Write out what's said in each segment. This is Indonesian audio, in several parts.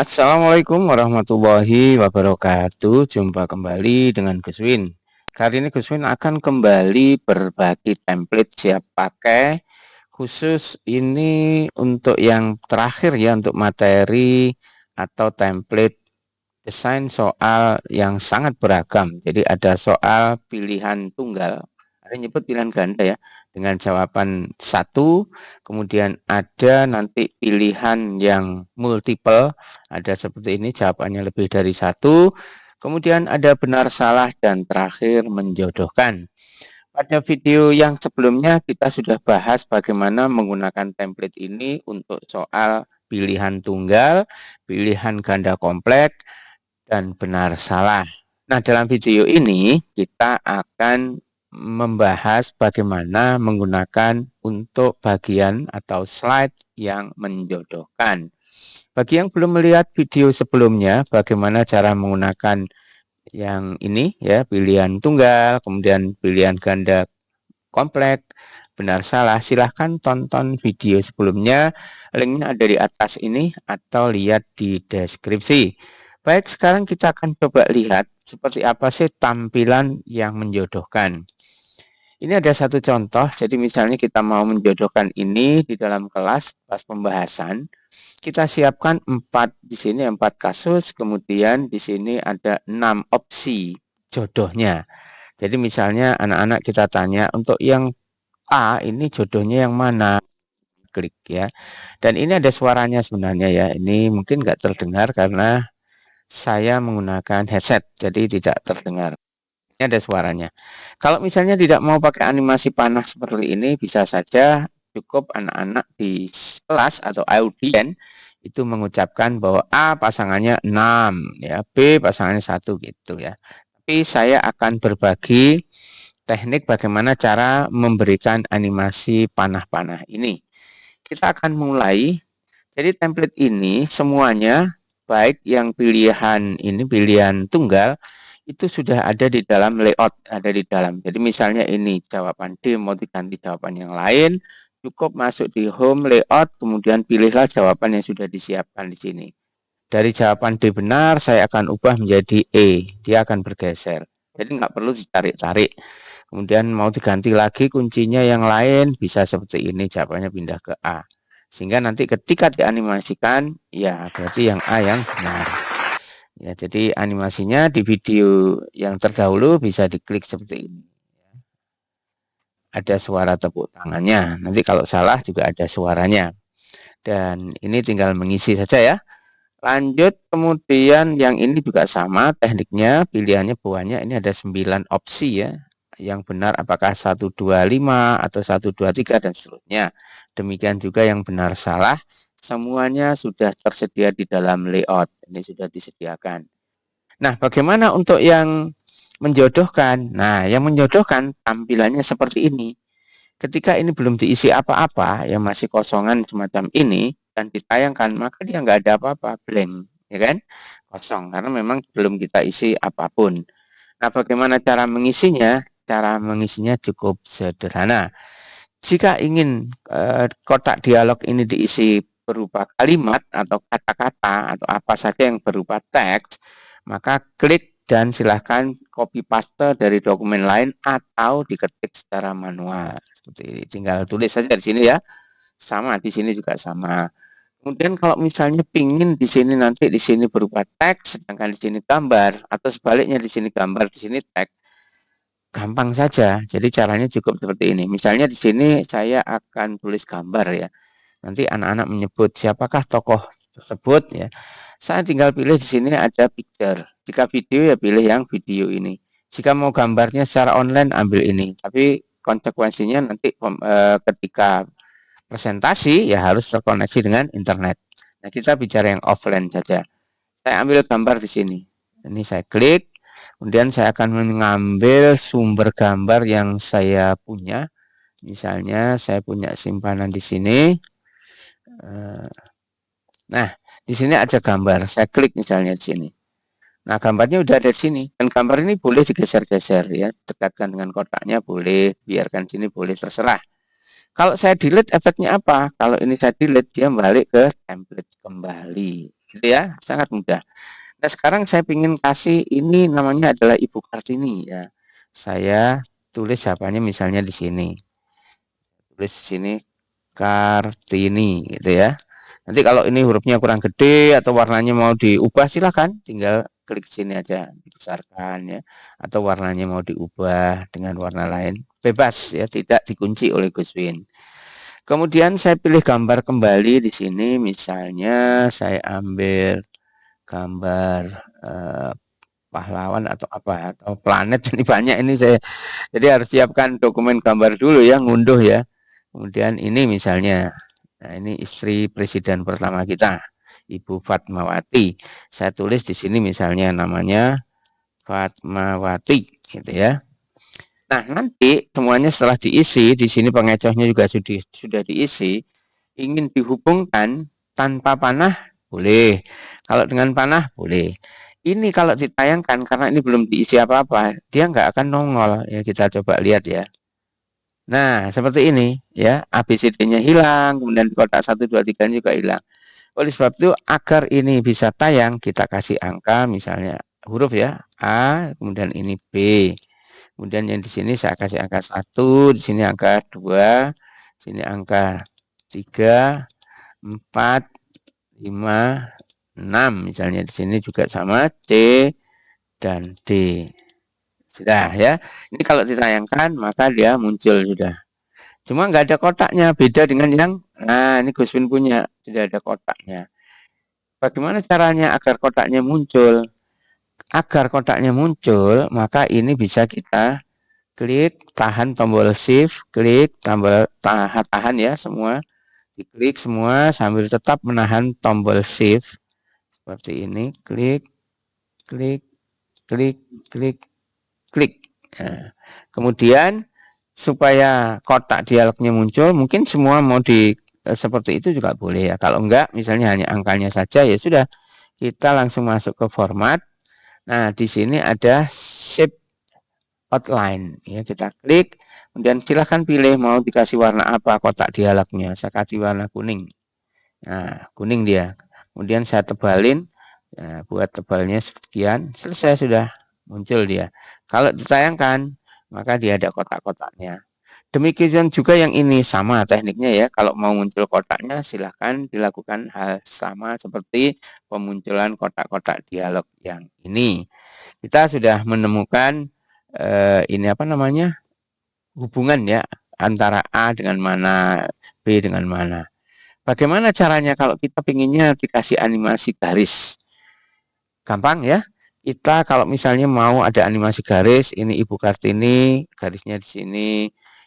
Assalamualaikum warahmatullahi wabarakatuh. Jumpa kembali dengan Gus Win. Kali ini Gus Win akan kembali berbagi template siap pakai. Khusus ini untuk yang terakhir ya, untuk materi atau template desain soal yang sangat beragam. Jadi ada soal pilihan tunggal, ada nyebut pilihan ganda ya, dengan jawaban satu, kemudian ada nanti pilihan yang multiple, ada seperti ini jawabannya lebih dari satu, kemudian ada benar salah, dan terakhir menjodohkan. Pada video yang sebelumnya kita sudah bahas bagaimana menggunakan template ini untuk soal pilihan tunggal, pilihan ganda kompleks, dan benar salah. Nah, dalam video ini kita akan membahas bagaimana menggunakan untuk bagian atau slide yang menjodohkan. Bagi yang belum melihat video sebelumnya, bagaimana cara menggunakan yang ini ya, pilihan tunggal, kemudian pilihan ganda kompleks, benar salah, silahkan tonton video sebelumnya, linknya ada di atas ini atau lihat di deskripsi. Baik, sekarang kita akan coba lihat seperti apa sih tampilan yang menjodohkan. Ini ada satu contoh, jadi misalnya kita mau menjodohkan ini di dalam kelas pas pembahasan, kita siapkan 4 di sini 4 kasus, kemudian di sini ada 6 opsi jodohnya. Jadi misalnya anak-anak kita tanya untuk yang A ini jodohnya yang mana? Klik ya. Dan ini ada suaranya sebenarnya ya. Ini mungkin nggak terdengar karena saya menggunakan headset, jadi tidak terdengar. Ini ada suaranya. Kalau misalnya tidak mau pakai animasi panah seperti ini, bisa saja cukup anak-anak di kelas atau audien itu mengucapkan bahwa A pasangannya 6, ya, B pasangannya 1 gitu ya. Tapi saya akan berbagi teknik bagaimana cara memberikan animasi panah-panah ini. Kita akan mulai. Jadi template ini semuanya baik yang pilihan ini pilihan tunggal itu sudah ada di dalam layout, ada di dalam. Jadi misalnya ini jawaban D mau diganti jawaban yang lain, cukup masuk di home layout, kemudian pilihlah jawaban yang sudah disiapkan di sini. Dari jawaban D benar, saya akan ubah menjadi E. Dia akan bergeser. Jadi nggak perlu ditarik-tarik. Kemudian mau diganti lagi kuncinya yang lain, bisa seperti ini, jawabannya pindah ke A. Sehingga nanti ketika dianimasikan, ya berarti yang A yang benar. Ya, jadi animasinya di video yang terdahulu bisa diklik seperti ini. Ada suara tepuk tangannya. Nanti kalau salah juga ada suaranya. Dan ini tinggal mengisi saja ya. Lanjut, kemudian yang ini juga sama tekniknya, pilihannya buahnya ini ada 9 opsi ya. Yang benar apakah 125 atau 123 dan seterusnya. Demikian juga yang benar salah, semuanya sudah tersedia di dalam layout. Ini sudah disediakan. Nah, bagaimana untuk yang menjodohkan? Nah, yang menjodohkan tampilannya seperti ini. Ketika ini belum diisi apa-apa, yang masih kosongan semacam ini, dan ditayangkan, maka dia nggak ada apa-apa, blank, ya kan? Kosong, karena memang belum kita isi apapun. Nah, bagaimana cara mengisinya? Cara mengisinya cukup sederhana. Jika ingin kotak dialog ini diisi berupa kalimat atau kata-kata atau apa saja yang berupa teks, maka klik dan silahkan copy paste dari dokumen lain atau diketik secara manual. Seperti ini. Tinggal tulis saja di sini ya. Sama di sini juga sama. Kemudian kalau misalnya pingin di sini nanti di sini berupa teks, sedangkan di sini gambar, atau sebaliknya di sini gambar, di sini teks, gampang saja. Jadi caranya cukup seperti ini. Misalnya di sini saya akan tulis gambar ya. Nanti anak-anak menyebut siapakah tokoh tersebut ya. Saya tinggal pilih di sini ada picture. Jika video ya pilih yang video ini. Jika mau gambarnya secara online ambil ini. Tapi konsekuensinya nanti ketika presentasi ya harus terkoneksi dengan internet. Nah, kita bicara yang offline saja. Saya ambil gambar di sini. Ini saya klik. Kemudian saya akan mengambil sumber gambar yang saya punya. Misalnya saya punya simpanan di sini. Nah, di sini ada gambar. Saya klik misalnya di sini. Nah, gambarnya udah ada di sini. Dan gambar ini boleh digeser-geser ya. Dekatkan dengan kotaknya boleh, biarkan sini boleh, terserah. Kalau saya delete efeknya apa? Kalau ini saya delete, dia balik ke template kembali. gitu ya, sangat mudah. Nah, sekarang saya ingin kasih ini namanya adalah Ibu Kartini ya. Saya tulis siapanya misalnya di sini. Tulis di sini Kartini gitu ya. Nanti kalau ini hurufnya kurang gede atau warnanya mau diubah silahkan tinggal klik sini aja dibesarkan ya. Atau warnanya mau diubah dengan warna lain bebas ya, tidak dikunci oleh Gus Win. Kemudian saya pilih gambar kembali di sini, misalnya saya ambil gambar pahlawan atau apa atau planet ini banyak ini saya jadi harus siapkan dokumen gambar dulu ya, ngunduh ya. Kemudian ini misalnya, nah ini istri presiden pertama kita, Ibu Fatmawati. Saya tulis di sini misalnya namanya Fatmawati, gitu ya. Nah nanti semuanya setelah diisi, di sini pengecohnya juga sudah diisi. Ingin dihubungkan tanpa panah boleh. Kalau dengan panah boleh. Ini kalau ditayangkan karena ini belum diisi apa-apa, dia nggak akan nongol. Ya kita coba lihat ya. Nah, seperti ini ya, ABCD-nya hilang, kemudian kotak 1 2 3 juga hilang. Oleh sebab itu agar ini bisa tayang, kita kasih angka misalnya huruf ya, A, kemudian ini B. Kemudian yang di sini saya kasih angka 1, di sini angka 2, di sini angka 3, 4, 5, 6. Misalnya di sini juga sama C dan D. Sudah ya. Ini kalau ditayangkan maka dia muncul sudah. Cuma nggak ada kotaknya, beda dengan yang, nah ini Gus Win punya, sudah ada kotaknya. Bagaimana caranya agar kotaknya muncul? Agar kotaknya muncul, maka ini bisa kita klik, tahan tombol shift, klik, tombol tahan ya semua, diklik semua sambil tetap menahan tombol shift. Seperti ini, klik, klik, klik, klik, klik. Nah, kemudian supaya kotak dialognya muncul, mungkin semua mau seperti itu juga boleh ya. Kalau enggak, misalnya hanya angkanya saja, ya sudah kita langsung masuk ke format. Nah, di sini ada shape outline. Ya, kita klik, kemudian silahkan pilih mau dikasih warna apa kotak dialognya. Saya kasih warna kuning. Nah, kuning dia. Kemudian saya tebalin, ya, buat tebalnya sekian, selesai sudah muncul dia. Kalau ditayangkan, maka dia ada kotak-kotaknya. Demikian juga yang ini sama tekniknya ya. Kalau mau muncul kotaknya silahkan dilakukan hal sama seperti pemunculan kotak-kotak dialog yang ini. Kita sudah menemukan ini apa namanya hubungan ya antara A dengan mana, B dengan mana. Bagaimana caranya kalau kita pinginnya dikasih animasi garis? Gampang ya. Kita kalau misalnya mau ada animasi garis, ini Ibu Kartini, garisnya di sini,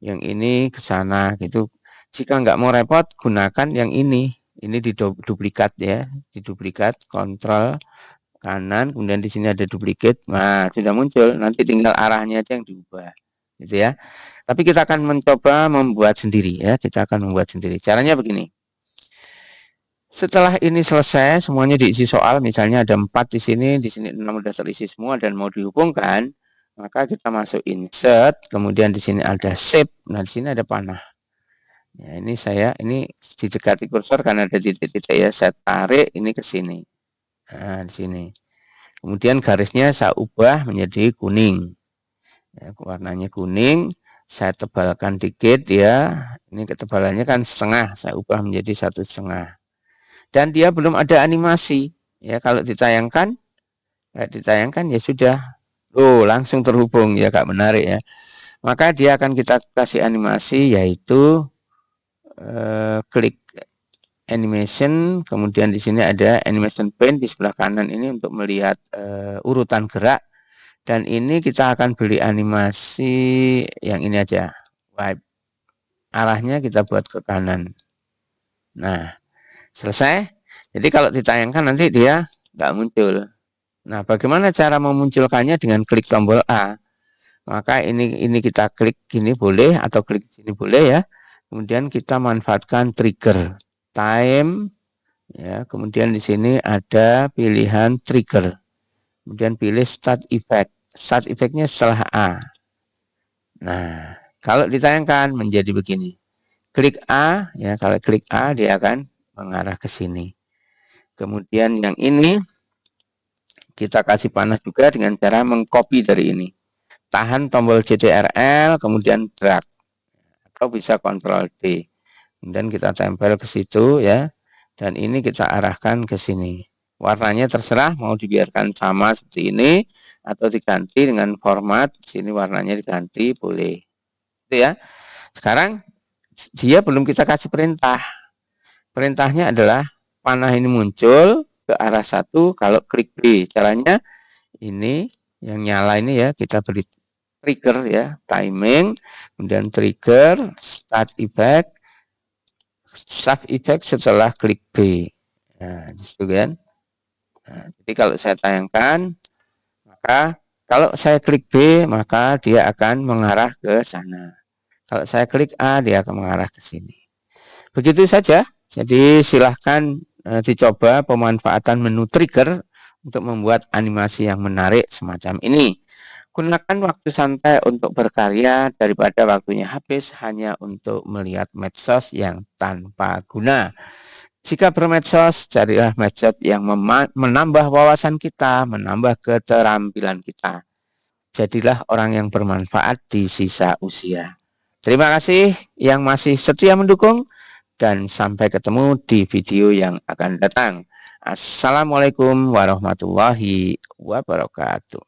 yang ini ke sana gitu. Jika nggak mau repot, gunakan yang ini. Ini diduplikat ya, diduplikat, kontrol kanan, kemudian di sini ada duplikat. Nah, sudah muncul. Nanti tinggal arahnya aja yang diubah, gitu ya. Tapi kita akan mencoba membuat sendiri ya. Kita akan membuat sendiri. Caranya begini. Setelah ini selesai, semuanya diisi soal, misalnya ada 4 di sini 6 sudah terisi semua dan mau dihubungkan, maka kita masuk insert, kemudian di sini ada shape, nah di sini ada panah. Ya, ini didekati kursor karena ada titik-titik ya, saya tarik ini ke sini. Nah, di sini. Kemudian garisnya saya ubah menjadi kuning. Ya, warnanya kuning, saya tebalkan dikit ya. Ini ketebalannya kan setengah, saya ubah menjadi 1,5. Dan dia belum ada animasi. Ya, kalau ditayangkan ya sudah. Oh, langsung terhubung ya, Kak, menarik ya. Maka dia akan kita kasih animasi yaitu klik animation, kemudian di sini ada animation pane di sebelah kanan ini untuk melihat urutan gerak dan ini kita akan beri animasi yang ini aja. Wipe. Arahnya kita buat ke kanan. Nah, selesai. Jadi kalau ditayangkan nanti dia nggak muncul. Nah, bagaimana cara memunculkannya dengan klik tombol A? Maka ini kita klik gini boleh atau klik sini boleh ya. Kemudian kita manfaatkan trigger time ya. Kemudian di sini ada pilihan trigger. Kemudian pilih start effect. Start effectnya setelah A. Nah, kalau ditayangkan menjadi begini. Klik A ya, kalau klik A dia akan mengarah ke sini. Kemudian yang ini kita kasih panas juga dengan cara mengcopy dari ini. Tahan tombol CTRL, kemudian drag. Atau bisa Ctrl D. Kemudian kita tempel ke situ ya. Dan ini kita arahkan ke sini. Warnanya terserah mau dibiarkan sama seperti ini atau diganti dengan format. Sini warnanya diganti, boleh. Itu ya. Sekarang dia belum kita kasih perintah. Perintahnya adalah panah ini muncul ke arah satu kalau klik B. Caranya ini yang nyala ini ya, kita beri trigger ya, timing, kemudian trigger, start effect, save effect setelah klik B. Nah, disitu kan. Nah, jadi kalau saya tayangkan, maka kalau saya klik B, maka dia akan mengarah ke sana. Kalau saya klik A, dia akan mengarah ke sini. Begitu saja. Jadi silahkan dicoba pemanfaatan menu trigger untuk membuat animasi yang menarik semacam ini. Gunakan waktu santai untuk berkarya daripada waktunya habis hanya untuk melihat medsos yang tanpa guna. Jika bermedsos, carilah medsos yang menambah wawasan kita, menambah keterampilan kita. Jadilah orang yang bermanfaat di sisa usia. Terima kasih yang masih setia mendukung dan sampai ketemu di video yang akan datang. Assalamualaikum warahmatullahi wabarakatuh.